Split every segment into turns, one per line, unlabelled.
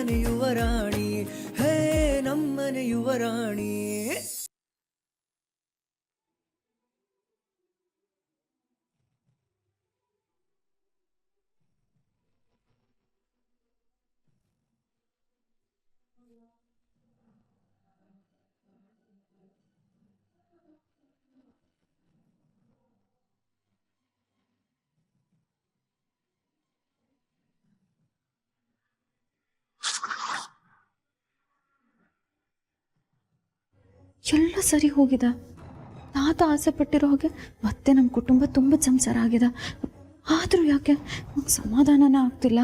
ನಮ್ಮನೆ ಯುವರಾಣಿ, ಹೇ ನಮ್ಮನೆ ಯುವರಾಣಿ.
ಎಲ್ಲ ಸರಿ ಹೋಗಿದೆ. ತಾತ ಆಸೆ ಪಟ್ಟಿರೋ ಹಾಗೆ ಮತ್ತೆ ನಮ್ಮ ಕುಟುಂಬ ತುಂಬ ಸಂಸಾರ ಆಗಿದೆ. ಆದರೂ ಯಾಕೆ ನಂಗೆ ಸಮಾಧಾನನೇ ಆಗ್ತಿಲ್ಲ.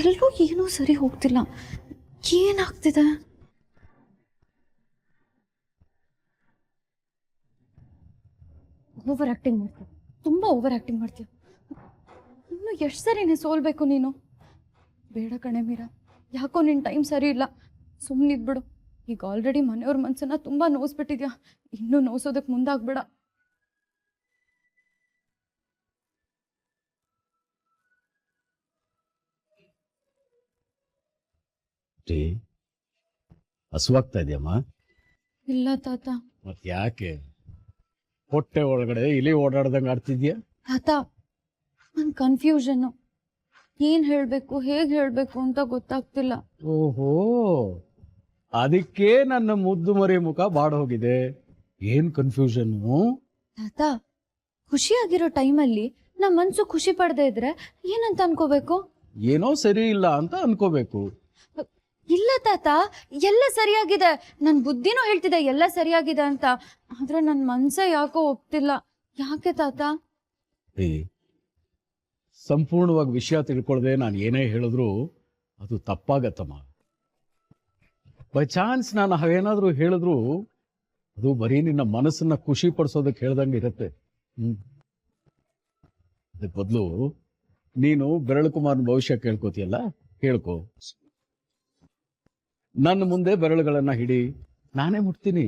ಎಲ್ಲೂ ಏನೂ ಸರಿ ಹೋಗ್ತಿಲ್ಲ. ಏನಾಗ್ತಿದೆ? ಓವರ್ ಆ್ಯಕ್ಟಿಂಗ್ ಮಾಡ್ತೀಯ, ತುಂಬ ಓವರ್ ಆ್ಯಕ್ಟಿಂಗ್ ಮಾಡ್ತೀಯ. ಇನ್ನು ಎಷ್ಟು ಸರಿನೇ ಸೋಲ್ಬೇಕು ನೀನು? ಬೇಡ ಕಣೆ ಮೀರಾ, ಯಾಕೋ ನಿನ್ನ ಟೈಮ್ ಸರಿ ಇಲ್ಲ. ಸುಮ್ಮನಿದ್ಬಿಡು. ಈಗ ಆಲ್ರೆಡಿ ಮನೆಯವ್ರ ಮನಸ್ಸನ್ನ ತುಂಬ ನೋಯಿಸ್ಬಿಟ್ಟಿದ್ಯಾ. ಇನ್ನೂ ನೋಯಿಸೋದಕ್ಕೆ ಮುಂದಾಗ್ಬೇಡ.
ಹಸುವಾಗ್ತಾ ಇದೆಯಮ್ಮ?
ಇಲ್ಲ ತಾತ.
ಮತ್ ಯಾಕೆ ಹೊಟ್ಟೆ ಒಳಗಡೆ ಇಲಿ ಓಡಾಡ್ದಂಗೆ ಆಡ್ತಿದ್ಯಾ?
ತಾತ, ನನ್ನ ಕನ್ಫ್ಯೂಷನ್ನು. ಏನು ಹೇಳಬೇಕು, ಹೇಗೆ ಹೇಳಬೇಕು ಅಂತ ಗೊತ್ತಾಗ್ತಿಲ್ಲ.
ಓಹೋ, ಅದಕ್ಕೆ ನನ್ನ ಮುದ್ದು ಮರಿ ಮುಖ ಬಾಡ ಹೋಗಿದೆ. ಏನ್ ಕನ್ಫ್ಯೂಷನ್ನು?
ತಾತ, ಖುಷಿಯಾಗಿರೋ ಟೈಮಲ್ಲಿ ನಮ್ಮ ಮನಸ್ಸು ಖುಷಿ ಪಡದೆ ಇದ್ರೆ ಏನಂತ ಅನ್ಕೋಬೇಕು?
ಏನೋ ಸರಿ ಇಲ್ಲ ಅಂತ ಅನ್ಕೋಬೇಕು.
ಇಲ್ಲ ತಾತ, ಎಲ್ಲ ಸರಿಯಾಗಿದೆ. ನನ್ನ ಬುದ್ಧಿನೂ ಹೇಳ್ತಿದೆ ಎಲ್ಲ ಸರಿಯಾಗಿದೆ ಅಂತ. ಆದ್ರೆ ನನ್ನ ಮನ್ಸೇ ಯಾಕೋ ಒಪ್ತಿಲ್ಲ. ಯಾಕೆ ತಾತ?
ಸಂಪೂರ್ಣವಾಗಿ ವಿಷಯ ತಿಳ್ಕೊಳ್ದೆ ನಾನು ಏನೇ ಹೇಳಿದ್ರು ಅದು ತಪ್ಪಾಗತ್ತಮ್ಮ. ಬೈ ಚಾನ್ಸ್ ನಾನು ಹಾಗೇನಾದ್ರೂ ಹೇಳಿದ್ರು ಅದು ಬರೀ ನಿನ್ನ ಮನಸ್ಸನ್ನ ಖುಷಿ ಪಡಿಸೋದಕ್ಕೆ ಹೇಳ್ದಂಗೆ ಇರುತ್ತೆ. ಅದಕ್ಕೆ ಬದಲು ನೀನು ಬೆರಳು ಕುಮಾರನ ಭವಿಷ್ಯ ಕೇಳ್ಕೋತಿಯಲ್ಲ, ಕೇಳ್ಕೊ. ನನ್ನ ಮುಂದೆ ಬೆರಳುಗಳನ್ನ ಹಿಡಿ, ನಾನೇ ಮುಟ್ತೀನಿ.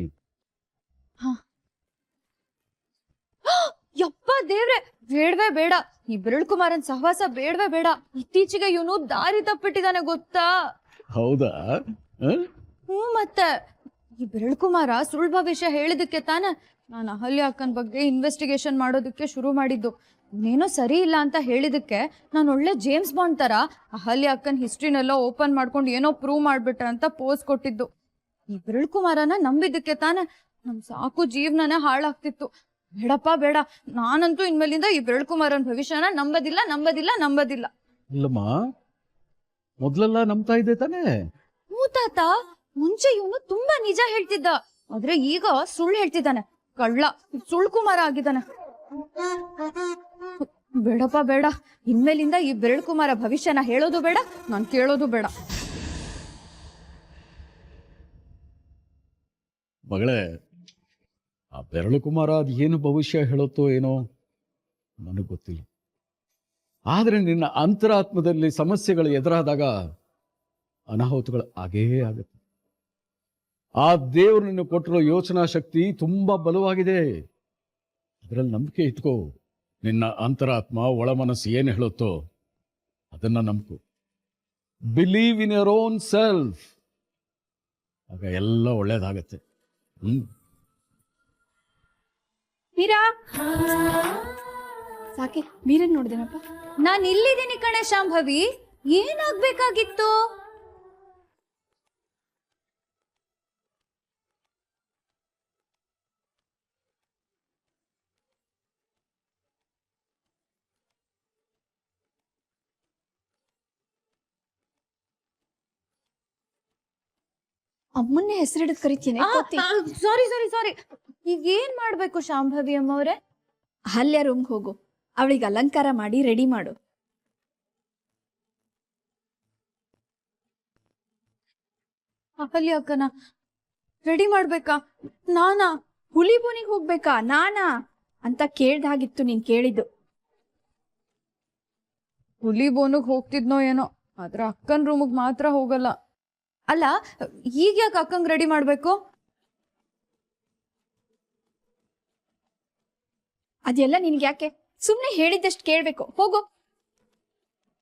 ಯಪ್ಪ ದೇವ್ರೆ, ಬೇಡವೇ ಬೇಡ. ಈ ಬೆರಳು ಕುಮಾರನ್ ಸಹವಾಸ ಬೇಡವೇ ಬೇಡ. ಇತ್ತೀಚೆಗೆ ಇವನು ದಾರಿ ತಪ್ಪಿಟ್ಟಿದ್ದಾನೆ ಗೊತ್ತಾ?
ಹೌದಾ?
ಮತ್ತೆ ಈ ಬೆರಳು ಕುಮಾರ ಸುಳ್ಳು ಭವಿಷ್ಯ ಹೇಳಿದಕ್ಕೆ ತಾನೆ ನಾನು ಅಹಲ್ಯ ಅಕ್ಕನ ಬಗ್ಗೆ ಇನ್ವೆಸ್ಟಿಗೇಷನ್ ಮಾಡೋದಕ್ಕೆ ಶುರು ಮಾಡಿದ್ದು. ಇನ್ನೇನೋ ಸರಿ ಇಲ್ಲ ಅಂತ ಹೇಳಿದಕ್ಕೆ ನಾನು ಒಳ್ಳೆ ಜೇಮ್ಸ್ ಬಾಂಡ್ ತರ ಅಹಲ್ಯ ಅಕ್ಕನ ಹಿಸ್ಟ್ರಿನೆಲ್ಲ ಓಪನ್ ಮಾಡ್ಕೊಂಡು ಏನೋ ಪ್ರೂವ್ ಮಾಡ್ಬಿಟ್ರೆ ಅಂತ ಪೋಸ್ ಕೊಟ್ಟಿದ್ದು. ಈ ಬೆರಳು ಕುಮಾರನ ನಂಬಿದ್ದಕ್ಕೆ ತಾನೆ ನಮ್ ಸಾಕು ಜೀವನನೇ ಹಾಳಾಗ್ತಿತ್ತು. ಬೇಡಪ್ಪ ಬೇಡ, ನಾನಂತೂ ಇನ್ಮೇಲಿಂದ ಈ ಬೆರಳು ಕುಮಾರನ ಭವಿಷ್ಯನ ನಂಬದಿಲ್ಲ ನಂಬದಿಲ್ಲ ನಂಬದಿಲ್ಲ.
ಇಲ್ಲಮ್ಮ, ಮೊದ್ಲೆಲ್ಲ ನಂಬ್ತಾ ಇದ್ದೆ ತಾನೆ?
ಹ್ಞೂ ತಾತ, ಮುಂಚೆ ಇವನು ತುಂಬಾ ನಿಜ ಹೇಳ್ತಿದ್ದ. ಆದ್ರೆ ಈಗ ಸುಳ್ಳು ಹೇಳ್ತಿದ್ದಾನೆ. ಕಳ್ಳ, ಸುಳ್ಳು ಕುಮಾರ ಆಗಿದ್ದಾನೆ. ಬೇಡಪ್ಪ ಬೇಡ, ಇನ್ಮೇಲಿಂದ ಈ ಬೆರಳು ಕುಮಾರ ಭವಿಷ್ಯನ ಹೇಳೋದು ಬೇಡ, ನಾನು ಕೇಳೋದು ಬೇಡ.
ಮಗಳೇ, ಆ ಬೆರಳು ಕುಮಾರ ಅದು ಏನು ಭವಿಷ್ಯ ಹೇಳುತ್ತೋ ಏನೋ ನನಗೆ ಗೊತ್ತಿಲ್ಲ. ಆದ್ರೆ ನಿನ್ನ ಅಂತರಾತ್ಮದಲ್ಲಿ ಸಮಸ್ಯೆಗಳು ಎದುರಾದಾಗ ಅನಾಹುತಗಳು ಆಗೇ ಆಗುತ್ತೆ. ಆ ದೇವರು ನಿನ್ನ ಕೊಟ್ಟಿರೋ ಯೋಚನಾ ಶಕ್ತಿ ತುಂಬಾ ಬಲವಾಗಿದೆ. ಅದರಲ್ಲಿ ನಂಬಿಕೆ ಇಟ್ಕೋ. ನಿನ್ನ ಅಂತರಾತ್ಮ ಒಳ ಮನಸ್ಸು ಏನು ಹೇಳುತ್ತೋ ಅದನ್ನ ನಂಬ್ಕೋ. Believe in your own self. ಆಗ ಎಲ್ಲ ಒಳ್ಳೇದಾಗತ್ತೆ.
ಮೀರಾ, ಸಾಕೆ ಮೀರನ್ ನೋಡಿದೇನಪ್ಪ? ನಾನು ಇಲ್ಲಿದ್ದೀನಿ ಕಣೆ ಶಾಂಭವಿ. ಏನಾಗ್ಬೇಕಾಗಿತ್ತು?
ಅಮ್ಮನ್ನೇ ಹೆಸರಿಡದ್ ಕರಿತೀನಿ.
ಸಾರಿ ಸಾರಿ ಸಾರಿ. ಈಗ ಏನ್ ಮಾಡ್ಬೇಕು ಶಾಂಭವಿ ಅಮ್ಮವ್ರೆ?
ಅಹಲ್ಯ ರೂಮ್ಗೆ ಹೋಗು, ಅವಳಿಗೆ ಅಲಂಕಾರ ಮಾಡಿ ರೆಡಿ ಮಾಡು.
ಅಹಲ್ಯ ಅಕ್ಕನ ರೆಡಿ ಮಾಡ್ಬೇಕಾ? ನಾನಾ?
ಹುಲಿ ಬೋನಿಗೆ ಹೋಗ್ಬೇಕಾ? ನಾನಾ ಅಂತ ಕೇಳ್ದಾಗಿತ್ತು ನೀನ್ ಕೇಳಿದ್ದು.
ಹುಲಿ ಬೋನಿಗೆ ಹೋಗ್ತಿದ್ನೋ ಏನೋ, ಆದ್ರೆ ಅಕ್ಕನ ರೂಮಿಗೆ ಮಾತ್ರ ಹೋಗಲ್ಲ. ಅಲ್ಲ, ಈಗ ಯಾಕೆ ಅಕ್ಕಂಗ್ ರೆಡಿ ಮಾಡ್ಬೇಕು?
ಅದೆಲ್ಲ ನಿನ್ಗೆ ಯಾಕೆ? ಸುಮ್ನೆ ಹೇಳಿದ್ದಷ್ಟು ಕೇಳ್ಬೇಕು. ಹೋಗು.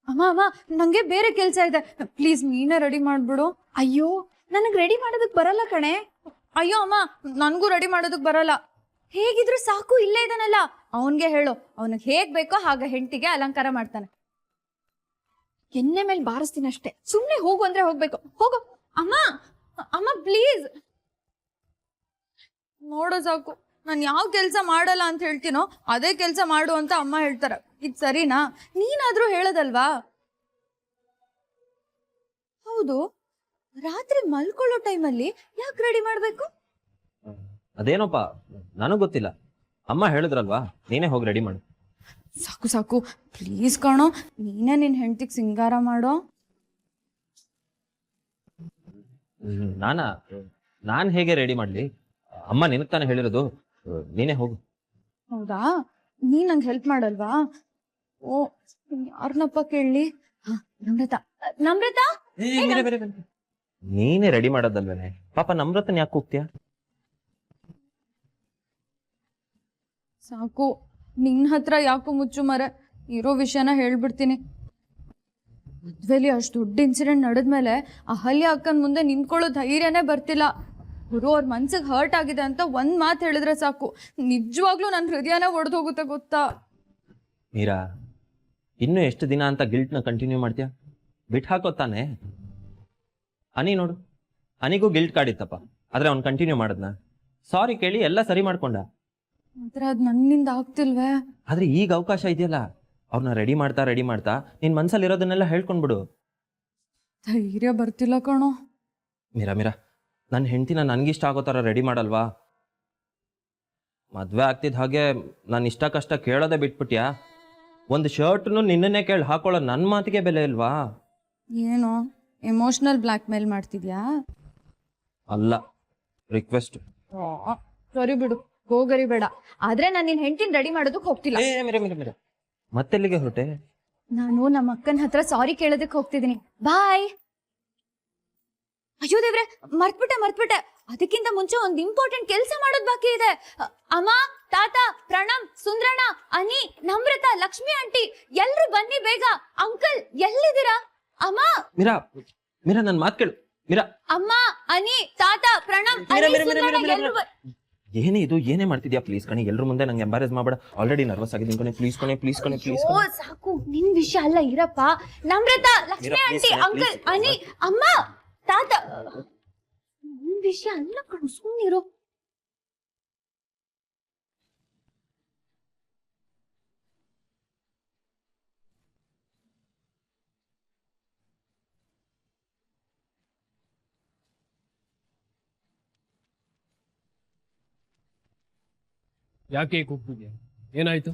ಅಮ್ಮ ಅಮ್ಮ ನಂಗೆ ಬೇರೆ ಕೆಲಸ ಇದೆ, ಪ್ಲೀಸ್ ನೀನೇ ರೆಡಿ ಮಾಡ್ಬಿಡು.
ಅಯ್ಯೋ ನನಗ್ ರೆಡಿ ಮಾಡೋದಕ್ ಬರಲ್ಲ ಕಣೆ.
ಅಯ್ಯೋ ಅಮ್ಮ ನನಗೂ ರೆಡಿ ಮಾಡೋದಕ್ ಬರಲ್ಲ. ಹೇಗಿದ್ರು ಸಾಕು ಇಲ್ಲೇ ಇದಾನಲ್ಲ, ಅವನ್ಗೆ ಹೇಳು, ಅವನಿಗೆ ಹೇಗ್ ಬೇಕೋ ಹಾಗೆ ಹೆಂಡತಿಗೆ ಅಲಂಕಾರ ಮಾಡ್ತಾನೆ.
ಎಣ್ಣೆ ಮೇಲೆ ಬಾರಿಸ್ತೀನಿ ಅಷ್ಟೇ, ಸುಮ್ನೆ ಹೋಗು ಅಂದ್ರೆ ಹೋಗ್ಬೇಕು. ಹೋಗು.
ಅಮ್ಮ ಅಮ್ಮ ಪ್ಲೀಸ್ ನೋಡೋ ಸಾಕು, ನಾನು ಯಾವ ಕೆಲಸ ಮಾಡಲ್ಲ ಅಂತ ಹೇಳ್ತೀನೋ ಅದೇ ಕೆಲಸ ಮಾಡು ಅಂತ ಅಮ್ಮ ಹೇಳ್ತಾರ. ಇದು ಸರಿನಾ? ನೀನಾದ್ರೂ ಹೇಳೋದಲ್ವಾ? ಹೌದು, ರಾತ್ರಿ ಮಲ್ಕೊಳ್ಳೋ ಟೈಮಲ್ಲಿ ಯಾಕೆ ರೆಡಿ ಮಾಡ್ಬೇಕು?
ಅದೇನೋಪ್ಪ ನನಗ್ ಗೊತ್ತಿಲ್ಲ, ಅಮ್ಮ ಹೇಳಿದ್ರಲ್ವಾ, ನೀನೇ ಹೋಗಿ ರೆಡಿ ಮಾಡು.
ಸಾಕು ಸಾಕು ಪ್ಲೀಸ್ ಕಾಣೋ, ನೀನೇ ನಿನ್ ಹೆಂಡತಿಗೆ ಸಿಂಗಾರ ಮಾಡೋ.
ನಾನ್ ಹೇಗೆ ರೆಡಿ ಮಾಡ್ಲಿ? ಅಮ್ಮ ನಿನಗ್ ತಾನೇ ಹೇಳಿರೋದು, ನೀನೇ ಹೋಗು.
ಹೌದಾ, ನೀನ್ ನಂಗೆ ಹೆಲ್ಪ್ ಮಾಡಲ್ವಾ? ಓ ಯಾರನ್ನಪ್ಪ ಕೇಳಲಿ? ನಮ್ರತ. ನಮ್ರತ
ನೀನೇ ರೆಡಿ ಮಾಡೋದಲ್ವೇನೆ, ಪಾಪ ನಮ್ರತನ್ ಯಾಕೆ ಹೋಗ್ತೀಯ?
ಸಾಕು, ನಿನ್ನ ಹತ್ರ ಯಾಕೋ ಮುಚ್ಚು ಮರೆ, ಇರೋ ವಿಷಯನ ಹೇಳ್ಬಿಡ್ತೀನಿ. ಮದ್ವೆಲಿ ಅಷ್ಟು ದೊಡ್ಡ ಇನ್ಸಿಡೆಂಟ್ ನಡೆದ್ಮೇಲೆ ಅಹಲ್ಯ ಅಕ್ಕನ ಮುಂದೆ ನಿಂತ್ಕೊಳ್ಳೋ ಧೈರ್ಯನೇ ಬರ್ತಿಲ್ಲ. ಗುರು ಅವ್ರ ಮನ್ಸಿಗೆ ಹರ್ಟ್ ಆಗಿದೆ ಅಂತ ಒಂದ್ ಮಾತು ಹೇಳಿದ್ರೆ ಸಾಕು, ನಿಜವಾಗ್ಲೂ ನನ್ನ ಹೃದಯನೇ ಒಡೆದು ಹೋಗುತ್ತೆ ಗೊತ್ತಾ?
ಮೀರಾ, ಇನ್ನು ಎಷ್ಟು ದಿನ ಅಂತ ಗಿಲ್ಟ್ನ ಕಂಟಿನ್ಯೂ ಮಾಡ್ತೀಯ? ಬಿಟ್ಟು ಹಾಕೋ ತಾನೆ. ಅನಿ ನೋಡು, ಅನಿಗೂ ಗಿಲ್ಟ್ ಕಾಡಿತ್ತಪ್ಪ, ಆದ್ರೆ ಅವ್ನು ಕಂಟಿನ್ಯೂ ಮಾಡದ್ನ. ಸಾರಿ ಕೇಳಿ ಎಲ್ಲ ಸರಿ ಮಾಡ್ಕೊಂಡ.
ಆದ್ರೆ ಅದ್ ನನ್ನಿಂದ ಆಗ್ತಿಲ್ವೇ?
ಆದ್ರೆ ಈಗ ಅವಕಾಶ ಇದೆಯಲ್ಲ, ಅವ್ರನ್ನ ರೆಡಿ ಮಾಡ್ತಾ ನಿನ್ ಮನ್ಸಲ್ಲಿ ಇರೋದನ್ನೆಲ್ಲ ಹೇಳ್ಕೊಂಡ್ಬಿಡು.
ಧೈರ್ಯ ಬರ್ತಿಲ್ಲ ಕಣೋ.
ಮೀರಾ, ನನ್ನ ಹೆಂಡತಿನ ನನ್ಗಿಷ್ಟ ಆಗೋ ಥರ ರೆಡಿ ಮಾಡಲ್ವಾ? ಮದ್ವೆ ಆಗ್ತಿದ್ದ ಹಾಗೆ ನಾನು ಇಷ್ಟ ಕಷ್ಟ ಕೇಳೋದೇ ಬಿಟ್ಬಿಟ್ಯಾ? ಒಂದು ಶರ್ಟ್ನು ನಿನ್ನನ್ನೇ ಕೇಳಿ ಹಾಕೊಳ್ಳೋ ನನ್ನ ಮಾತಿಗೆ ಬೆಲೆ ಇಲ್ವಾ?
ಏನೋ ಎಮೋಷನಲ್ ಬ್ಲ್ಯಾಕ್ ಮೇಲ್ ಮಾಡ್ತಿದ್ಯಾ?
ಅಲ್ಲ, ರಿಕ್ವೆಸ್ಟ್.
ಸರಿ ಬಿಡು, ಹೋಗರಿ ಬೇಡ. ಆದ್ರೆ ನಾನು ನಿನ್ ಹೆಂಡತಿನ ರೆಡಿ ಮಾಡೋದಕ್ಕೆ ಹೋಗ್ತಿಲ್ಲ.
ಮತ್ತೆಲ್ಲಿಗೆ ಹೊರಟೆ?
ನಾನು ನಮ್ಮ ಅಕ್ಕನ ಹತ್ರ ಸಾರಿ ಕೇಳೋದಕ್ಕೆ ಹೋಗ್ತಿದ್ದೀನಿ. ಬಾಯ್. ಅಯ್ಯೋ ದೇವ್ರೆ, ಮರ್ತ್ಬಿಟ್ಟೆ. ಅದಕ್ಕಿಂತ ಮುಂಚೆ ಒಂದು ಇಂಪಾರ್ಟೆಂಟ್ ಕೆಲಸ ಮಾಡೋದ್ ಬಾಕಿ ಇದೆ. ಅಮ್ಮ, ತಾತ, ಪ್ರಣಮ್, ಸುಂದ್ರಣ್ಣ, ಅನಿ, ನಮ್ರತ, ಲಕ್ಷ್ಮಿ ಆಂಟಿ ಎಲ್ರು ಬನ್ನಿ ಬೇಗ. ಅಂಕಲ್ ಎಲ್ಲಿದ್ದೀರಾ? ಅಮ್ಮ
ಮೀರಾ, ನನ್ ಮಾತ್ ಕೇಳು. ಮೀರಾ,
ಅಮ್ಮ, ಅನಿ, ತಾತ, ಪ್ರಣಮ್,
ಏನೇ ಇದು, ಏನೇ ಮಾಡ್ತಿದ್ಯಾ? ಪ್ಲೀಸ್ ಕಣಿ, ಎಲ್ರ ಮುಂದೆ ನಂಗೆ ಎಂಬಾರೇಜ್ ಮಾಡ್ಬೇಡ. ಆಲ್ರೆಡಿ ನರ್ವಸ್ ಆಗಿದ್ದೀನಿ ಕಣೆ. ಪ್ಲೀಸ್ ಕಣೆ.
ಓ ಸಾಕು, ನಿನ್ ವಿಷಯ ಅಲ್ಲ, ಇರಪ್ಪ. ನಮ್ರತ, ಲಕ್ಷ್ಮಿ ಆಂಟಿ, ಅಂಕಲ್, ಅನಿ, ಅಮ್ಮ, ತಾತ, ನಿನ್ ವಿಷಯ ಅಲ್ಲ ಕಣು, ಸುಮ್ಮನಿರು.
ಯಾಕೆ ಕೂಗ್ತಿದ್ಯಾ? ಏನಾಯ್ತು?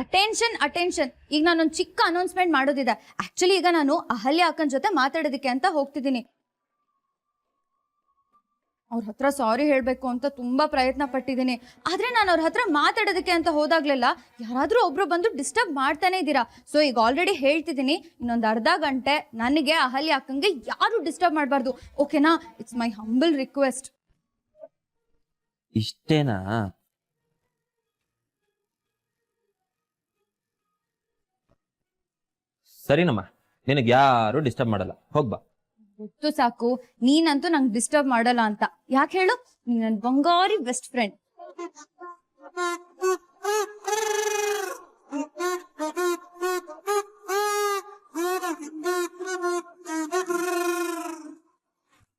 ಅಟೆನ್ಷನ್. ಈಗ ನಾನೊಂದು ಚಿಕ್ಕ ಅನೌನ್ಸ್ಮೆಂಟ್ ಮಾಡೋದಿದೆ. ಆಕ್ಚುಲಿ ಈಗ ನಾನು ಅಹಲ್ಯ ಅಕ್ಕನ ಜೊತೆ ಮಾತಾಡೋದಕ್ಕೆ ಅಂತ ಹೋಗ್ತಿದ್ದೀನಿ. ಅವ್ರ ಹತ್ರ ಸಾರಿ ಹೇಳ್ಬೇಕು ಅಂತ ತುಂಬಾ ಪ್ರಯತ್ನ ಪಟ್ಟಿದ್ದೀನಿ. ಆದ್ರೆ ನಾನು ಅವ್ರ ಹತ್ರ ಮಾತಾಡೋದಕ್ಕೆ ಅಂತ ಹೋದಾಗ್ಲೆಲ್ಲ ಯಾರಾದ್ರೂ ಒಬ್ರು ಬಂದು ಡಿಸ್ಟರ್ಬ್ ಮಾಡ್ತಾನೆ ಇದ್ದೀರಾ. ಸೊ ಈಗ ಆಲ್ರೆಡಿ ಹೇಳ್ತಿದ್ದೀನಿ, ಇನ್ನೊಂದು ಅರ್ಧ ಗಂಟೆ ನನಗೆ ಅಹಲ್ಯ ಅಕ್ಕಂಗೆ ಯಾರು ಡಿಸ್ಟರ್ಬ್ ಮಾಡಬಾರ್ದು. ಓಕೆನಾ? It's my humble request.
ಇಷ್ಟೇನಾ? ಸರಿನಮ್ಮ, ನಿನಗೆ ಯಾರು ಡಿಸ್ಟರ್ಬ್ ಮಾಡಲ್ಲ, ಹೋಗ್ಬಾ.
ಗೊತ್ತು ಸಾಕು, ನೀನಂತೂ ನಂಗೆ ಡಿಸ್ಟರ್ಬ್ ಮಾಡಲ್ಲ ಅಂತ. ಯಾಕೆ ಹೇಳು? ನೀನ್ ನನ್ನ ಬಂಗಾರಿ ಬೆಸ್ಟ್ ಫ್ರೆಂಡ್.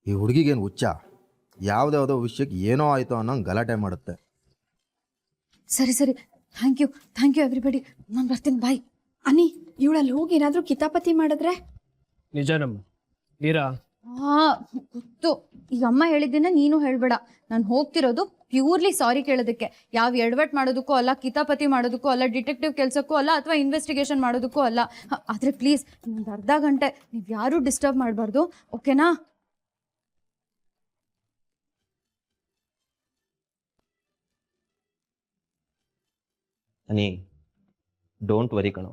ಈ ಹುಡುಗಿಗೇನು ಹುಚ್ಚ? ಯಾವ್ದಾವುದೋ ವಿಷಯಕ್ಕೆ ಏನೋ ಆಯ್ತು ಅನ್ನೋಂಗೆ ಗಲಾಟೆ ಮಾಡುತ್ತೆ.
ಸರಿ ಥ್ಯಾಂಕ್ ಯು ಎವ್ರಿಬಡಿ. ನಾನು ಬರ್ತೀನಿ, ಬಾಯ್.
ಅನಿ, ಇವಳಲ್ಲಿ ಹೋಗಿ ಏನಾದ್ರೂ ಕಿತಾಪತಿ ಮಾಡಿದ್ರೆ?
ನಿಜನಮ್ಮ. ಮೀರಾ,
ಗೊತ್ತು. ಈಗ ಅಮ್ಮ ಹೇಳಿದ್ದನ್ನ ನೀನು ಹೇಳ್ಬೇಡ. ನಾನು ಹೋಗ್ತಿರೋದು ಪ್ಯೂರ್ಲಿ ಸಾರಿ ಕೇಳೋದಕ್ಕೆ. ಯಾವ ಎಡವಟ್ ಮಾಡೋದಕ್ಕೂ ಅಲ್ಲ, ಕಿತಾಪತಿ ಮಾಡೋದಕ್ಕೂ ಅಲ್ಲ, ಡಿಟೆಕ್ಟಿವ್ ಕೆಲಸಕ್ಕೂ ಅಲ್ಲ, ಅಥವಾ ಇನ್ವೆಸ್ಟಿಗೇಷನ್ ಮಾಡೋದಕ್ಕೂ ಅಲ್ಲ. ಆದ್ರೆ ಪ್ಲೀಸ್ ಇನ್ನೊಂದು ಅರ್ಧ ಗಂಟೆ ನೀವು ಯಾರೂ ಡಿಸ್ಟರ್ಬ್ ಮಾಡಬಾರ್ದು, ಓಕೆನಾ?
ಅನಿ, ಡೋಂಟ್ ವರಿ ಕಣೋ,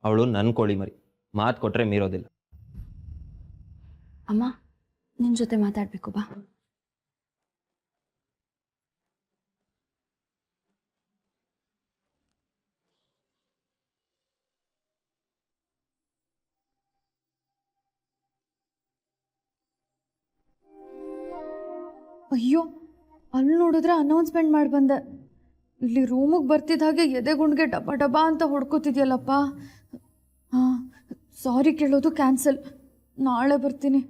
ಅವಳು ನನ್ನ ಕೋಳಿ ಮರಿ, ಮಾತು ಕೊಟ್ರೆ ಮೀರೋದಿಲ್ಲ.
ಅಮ್ಮ, ನಿನ್ ಜೊತೆ ಮಾತಾಡ್ಬೇಕು, ಬಾ. ಅಯ್ಯೋ, ಅಲ್ಲಿ ನೋಡಿದ್ರೆ ಅನೌನ್ಸ್ಮೆಂಟ್ ಮಾಡಿ ಬಂದೆ. ಇಲ್ಲಿ ರೂಮಿಗೆ ಬರ್ತಿದ್ದ ಹಾಗೆ ಎದೆಗುಂಡ್ಗೆ ಡಬ್ಬ ಡಬ್ಬ ಅಂತ ಹೊಡ್ಕೋತಿದ್ಯಲ್ಲಪ್ಪ. ಹಾಂ, ಸಾರಿ ಕೇಳೋದು ಕ್ಯಾನ್ಸಲ್. ನಾಳೆ ಬರ್ತೀನಿ.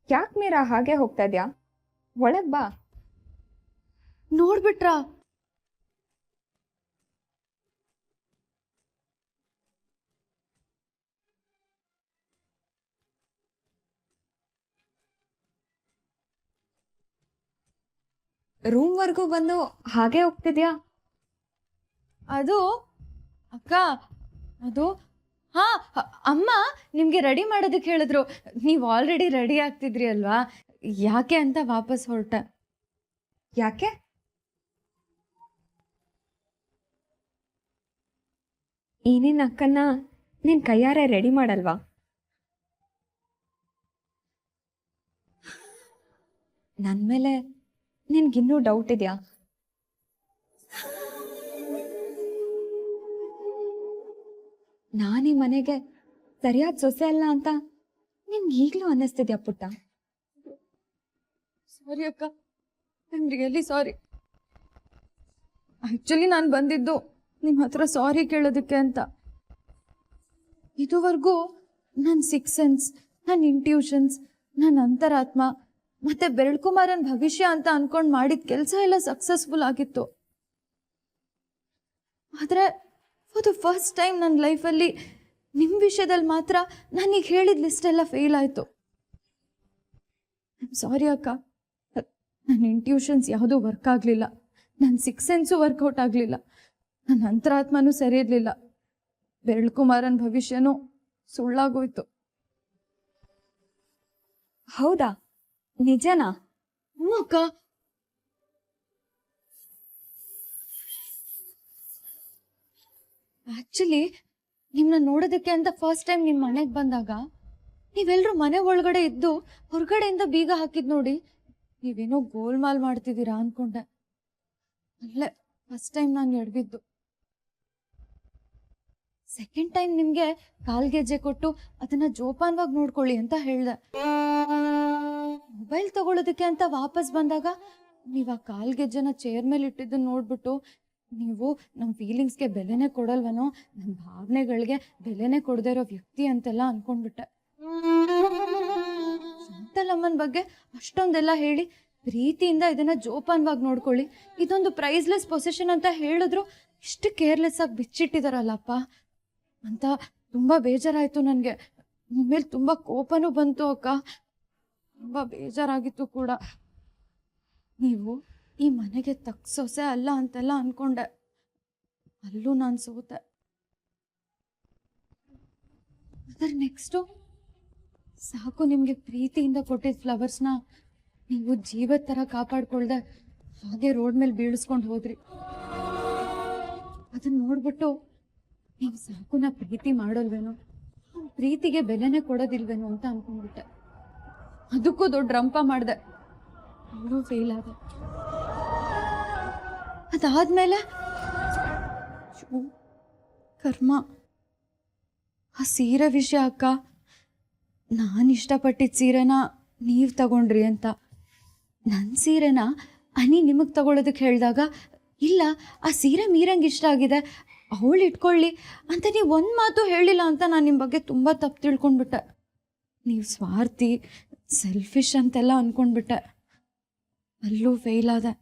ಯಾಕೆ ಮೀರಾ ಹಾಗೆ ಹೋಗ್ತಾ ಇದ್ಯಾ? ಒಳಗ್ ಬಾ.
ನೋಡ್ಬಿಟ್ರಾ?
ರೂಮ್ವರೆಗೂ ಬಂದು ಹಾಗೆ ಹೋಗ್ತಿದ್ಯಾ?
ಅದು ಅಕ್ಕ, ಅದು ಹಾಂ, ಅಮ್ಮ ನಿಮಗೆ ರೆಡಿ ಮಾಡೋದಕ್ಕೆ ಹೇಳಿದ್ರು. ನೀವು ಆಲ್ರೆಡಿ ರೆಡಿ ಆಗ್ತಿದ್ರಿ ಅಲ್ವಾ, ಯಾಕೆ ಅಂತ ವಾಪಸ್ ಹೊರಟೆ.
ಯಾಕೆ? ಈ ನಿನ್ನ ಅಕ್ಕನ್ನ ನಿನ್ ಕೈಯಾರೆ ರೆಡಿ ಮಾಡಲ್ವಾ? ನನ್ ಮೇಲೆ ನಿನ್ಗಿನ್ನೂ ಡೌಟ್ ಇದೆಯಾ? ನಾನೀ ಮನೆಗೆ ಸರಿಯಾದ ಸೊಸೆ ಅಲ್ಲ ಅಂತ ನಿನ್ಗೆ ಈಗಲೂ ಅನ್ನಿಸ್ತಿದ್ಯಾ ಪುಟ್ಟ?
ಸಾರಿ ಅಕ್ಕ, I am really sorry. Actually ನಾನು ಬಂದಿದ್ದು ನಿಮ್ಮ ಹತ್ರ ಸಾರಿ ಕೇಳೋದಕ್ಕೆ ಅಂತ. ಇದುವರೆಗೂ ನನ್ನ ಸಿಕ್ಸ್ ಸೆನ್ಸ್, ನನ್ನ ಇಂಟ್ಯೂಷನ್ಸ್, ನನ್ನ ಅಂತರಾತ್ಮ ಮತ್ತು ಬೆರಳ್ಕುಮಾರನ ಭವಿಷ್ಯ ಅಂತ ಅಂದ್ಕೊಂಡು ಮಾಡಿದ ಕೆಲಸ ಎಲ್ಲ ಸಕ್ಸಸ್ಫುಲ್ ಆಗಿತ್ತು. ಆದರೆ ಫಾರ್ ದ ಫಸ್ಟ್ ಟೈಮ್ ನನ್ನ ಲೈಫಲ್ಲಿ ನಿಮ್ಮ ವಿಷಯದಲ್ಲಿ ಮಾತ್ರ ನಾನೀಗ ಹೇಳಿದ ಲಿಸ್ಟೆಲ್ಲ ಫೇಲ್ ಆಯಿತು. ಐ ಆಮ್ ಸಾರಿ ಅಕ್ಕ. ನನ್ನ ಇಂಟ್ಯೂಷನ್ಸ್ ಯಾವುದೂ ವರ್ಕ್ ಆಗಲಿಲ್ಲ, ನನ್ನ ಸಿಕ್ಸ್ ಸೆನ್ಸು ವರ್ಕೌಟ್ ಆಗಲಿಲ್ಲ, ನನ್ನ ಅಂತರಾತ್ಮನೂ ಸರಿ ಇರಲಿಲ್ಲ, ಬೆರಳ್ಕುಮಾರನ ಭವಿಷ್ಯನೂ ಸುಳ್ಳಾಗೋಯ್ತು.
ಹೌದಾ? ನಿಜನಾ?
ಹ್ಞೂ ಅಕ್ಕ. ಆ್ಯಕ್ಚುಲಿ ನಿಮ್ಮನ್ನ ನೋಡೋದಕ್ಕೆ ಅಂತ ಫಸ್ಟ್ ಟೈಮ್ ನಿಮ್ಮ ಮನೆಗೆ ಬಂದಾಗ ನೀವೆಲ್ಲರೂ ಮನೆ ಒಳಗಡೆ ಇದ್ದು ಹೊರಗಡೆಯಿಂದ ಬೀಗ ಹಾಕಿದ್ ನೋಡಿ ನೀವೇನೋ ಗೋಲ್ಮಾಲ್ ಮಾಡ್ತಿದ್ದೀರಾ ಅಂದ್ಕೊಂಡೆ. ಅಲ್ಲೇ ಫಸ್ಟ್ ಟೈಮ್ ನಾನು ಎಡವಿದ್ದು. ಸೆಕೆಂಡ್ ಟೈಮ್ ನಿಮಗೆ ಕಾಲ್ಗೆಜ್ಜೆ ಕೊಟ್ಟು ಅದನ್ನ ಜೋಪಾನವಾಗಿ ನೋಡ್ಕೊಳ್ಳಿ ಅಂತ ಹೇಳ್ದೆ. ಮೊಬೈಲ್ ತಗೊಳ್ಳೋದಕ್ಕೆ ಅಂತ ವಾಪಸ್ ಬಂದಾಗ ನೀವು ಆ ಕಾಲ್ಗೆಜ್ಜೆನ ಚೇರ್ ಮೇಲೆ ಇಟ್ಟಿದ್ದನ್ನು ನೋಡ್ಬಿಟ್ಟು ನೀವು ನಮ್ಮ ಫೀಲಿಂಗ್ಸ್ಗೆ ಬೆಲೆನೇ ಕೊಡಲ್ವನೋ, ನಮ್ಮ ಭಾವನೆಗಳಿಗೆ ಬೆಲೆನೇ ಕೊಡದೇ ಇರೋ ವ್ಯಕ್ತಿ ಅಂತೆಲ್ಲ ಅನ್ಕೊಂಡ್ಬಿಟ್ಟೆ. ಶಾಂತಲಮ್ಮನ ಬಗ್ಗೆ ಅಷ್ಟೊಂದೆಲ್ಲ ಹೇಳಿ ಪ್ರೀತಿಯಿಂದ ಇದನ್ನ ಜೋಪಾನವಾಗಿ ನೋಡ್ಕೊಳ್ಳಿ, ಇದೊಂದು ಪ್ರೈಸ್ಲೆಸ್ ಪೊಸಿಷನ್ ಅಂತ ಹೇಳಿದ್ರು ಇಷ್ಟು ಕೇರ್ಲೆಸ್ ಆಗಿ ಬಿಚ್ಚಿಟ್ಟಿದಾರಲ್ಲಪ್ಪ ಅಂತ ತುಂಬ ಬೇಜಾರಾಯಿತು ನನಗೆ. ನಿಮ್ಮೇಲೆ ತುಂಬ ಕೋಪನೂ ಬಂತು ಅಕ್ಕ, ತುಂಬ ಬೇಜಾರಾಗಿತ್ತು ಕೂಡ. ನೀವು ಈ ಮನೆಗೆ ತಕ್ಕ ಸೊಸೆ ಅಲ್ಲ ಅಂತೆಲ್ಲ ಅನ್ಕೊಂಡೆ, ಅಲ್ಲೂ ನಾನು ಸೋತೆ. ಅದರ ನೆಕ್ಸ್ಟು ಸಾಕು ನಿಮಗೆ ಪ್ರೀತಿಯಿಂದ ಕೊಟ್ಟಿದ್ದ ಫ್ಲವರ್ಸ್ನ ನೀವು ಜೀವದ ಥರ ಕಾಪಾಡ್ಕೊಳ್ದೆ ಹಾಗೆ ರೋಡ್ ಮೇಲೆ ಬೀಳಿಸ್ಕೊಂಡು ಹೋದ್ರಿ. ಅದನ್ನ ನೋಡ್ಬಿಟ್ಟು ನೀವು ಸಾಕು ನಾ ಪ್ರೀತಿ ಮಾಡೋಲ್ವೇನೋ, ಪ್ರೀತಿಗೆ ಬೆಲೆನೇ ಕೊಡೋದಿಲ್ವೇನೋ ಅಂತ ಅನ್ಕೊಂಡ್ಬಿಟ್ಟೆ. ಅದಕ್ಕೂ ದೊಡ್ಡ ರಂಪ ಮಾಡಿದೆ, ಅವಳು ಫೇಲ್ ಆದ. ಅದಾದ್ಮೇಲೆ ಕರ್ಮ, ಆ ಸೀರೆ ವಿಷಯ ಅಕ್ಕ. ನಾನು ಇಷ್ಟಪಟ್ಟಿದ್ದ ಸೀರೆನ ನೀವು ತಗೊಂಡ್ರಿ ಅಂತ. ನನ್ನ ಸೀರೆನ ಅನಿ ನಿಮಗೆ ತಗೊಳ್ಳೋದಕ್ಕೆ ಹೇಳಿದಾಗ ಇಲ್ಲ ಆ ಸೀರೆ ಮೀರಂಗೆ ಇಷ್ಟ ಆಗಿದೆ ಅವಳು ಇಟ್ಕೊಳ್ಳಿ ಅಂತ ನೀವು ಒಂದು ಮಾತು ಹೇಳಿಲ್ಲ ಅಂತ ನಾನು ನಿಮ್ಮ ಬಗ್ಗೆ ತುಂಬ ತಪ್ಪು ತಿಳ್ಕೊಂಡ್ಬಿಟ್ಟೆ. ನೀವು ಸ್ವಾರ್ಥಿ, ಸೆಲ್ಫಿಶ್ ಅಂತೆಲ್ಲ ಅಂದ್ಕೊಂಡ್ಬಿಟ್ಟೆ. ಅಲ್ಲೂ ಫೇಲ್ ಆದೆ.